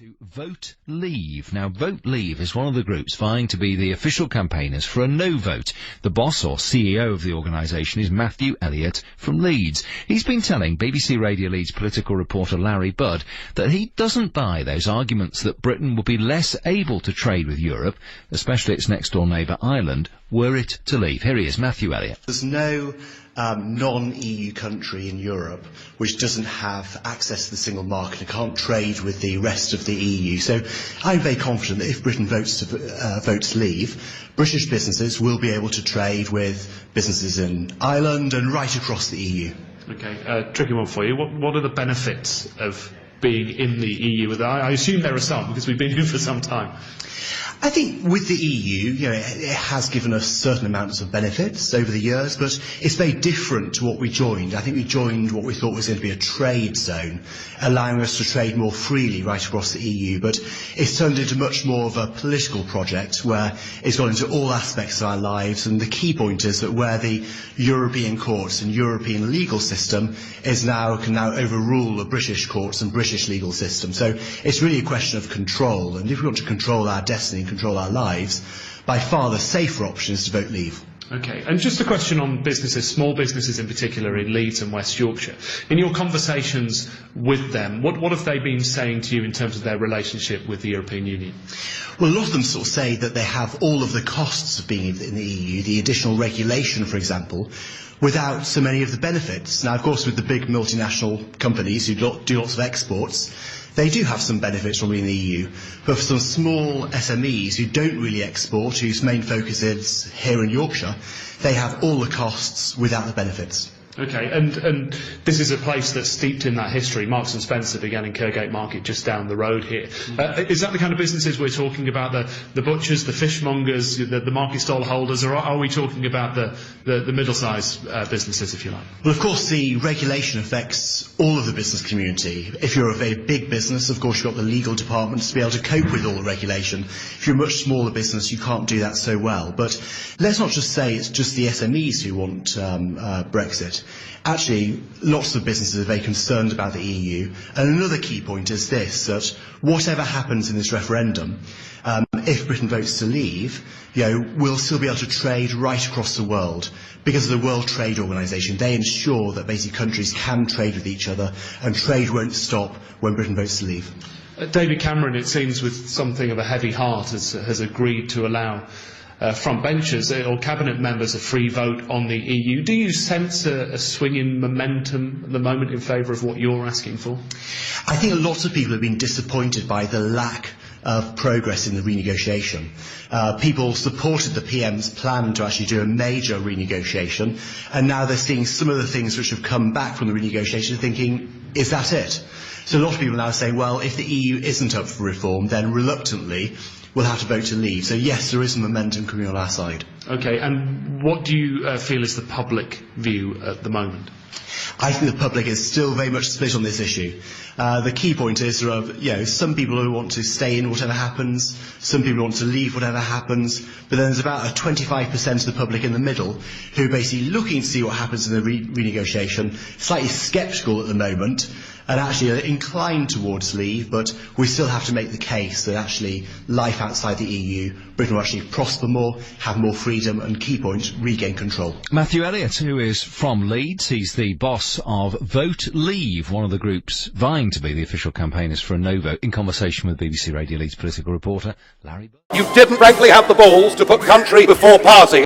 To Vote Leave. Now, Vote Leave is one of the groups vying to be the official campaigners for a no vote. The boss or CEO of the organisation is Matthew Elliot from Leeds. He's been telling BBC Radio Leeds political reporter Larry Budd that he doesn't buy those arguments that Britain will be less able to trade with Europe, especially its next door neighbour Ireland, were it to leave. Here he is, Matthew Elliot. There's no non-EU country in Europe which doesn't have access to the single market and can't trade with the rest of the EU. So I'm very confident that if Britain votes to leave, British businesses will be able to trade with businesses in Ireland and right across the EU. Okay, tricky one for you. What are the benefits of being in the EU? I assume there are some, because we've been here for some time. I think with the EU, it has given us certain amounts of benefits over the years, but it's very different to what we joined. I think we joined what we thought was going to be a trade zone, allowing us to trade more freely right across the EU, but it's turned into much more of a political project where it's gone into all aspects of our lives, and the key point is that where the European courts and European legal system can now overrule the British courts and British legal system. So it's really a question of control, and if we want to control our destiny, control our lives, by far the safer option is to vote leave. Okay, and just a question on businesses, small businesses in particular in Leeds and West Yorkshire. In your conversations with them, what have they been saying to you in terms of their relationship with the European Union? Well, a lot of them sort of say that they have all of the costs of being in the EU, the additional regulation, for example, without so many of the benefits. Now, of course, with the big multinational companies who do lots of exports, they do have some benefits from being in the EU, but for some small SMEs who don't really export, whose main focus is here in Yorkshire, they have all the costs without the benefits. Okay, and this is a place that's steeped in that history. Marks and Spencer began in Kirkgate Market just down the road here. Is that the kind of businesses we're talking about, the butchers, the fishmongers, the market stall holders, or are we talking about the middle-sized businesses, if you like? Well, of course, the regulation affects all of the business community. If you're a very big business, of course, you've got the legal department to be able to cope with all the regulation. If you're a much smaller business, you can't do that so well. But let's not just say it's just the SMEs who want Brexit. Actually, lots of businesses are very concerned about the EU, and another key point is this, that whatever happens in this referendum, if Britain votes to leave, we'll still be able to trade right across the world. Because of the World Trade Organization, they ensure that basically countries can trade with each other, and trade won't stop when Britain votes to leave. David Cameron, it seems with something of a heavy heart, has agreed to allow front benchers or cabinet members a free vote on the EU. Do you sense a swing in momentum at the moment in favour of what you're asking for? I think a lot of people have been disappointed by the lack of progress in the renegotiation. People supported the PM's plan to actually do a major renegotiation, and now they're seeing some of the things which have come back from the renegotiation thinking, is that it? So a lot of people now are saying, well, if the EU isn't up for reform, then reluctantly we'll have to vote to leave. So yes, there is some momentum coming on our side. Okay, and what do you feel is the public view at the moment? I think the public is still very much split on this issue. The key point is there are, some people who want to stay in whatever happens, some people want to leave whatever happens, but then there's about a 25% of the public in the middle who are basically looking to see what happens in the renegotiation, slightly sceptical at the moment, and actually are inclined towards leave, but we still have to make the case that actually life outside the EU, Britain will actually prosper more, have more freedom, and key point, regain control. Matthew Elliot, who is from Leeds, he's the boss of Vote Leave, one of the groups vying to be the official campaigners for a no vote, in conversation with BBC Radio Leeds political reporter Larry Budd. You didn't frankly have the balls to put country before party.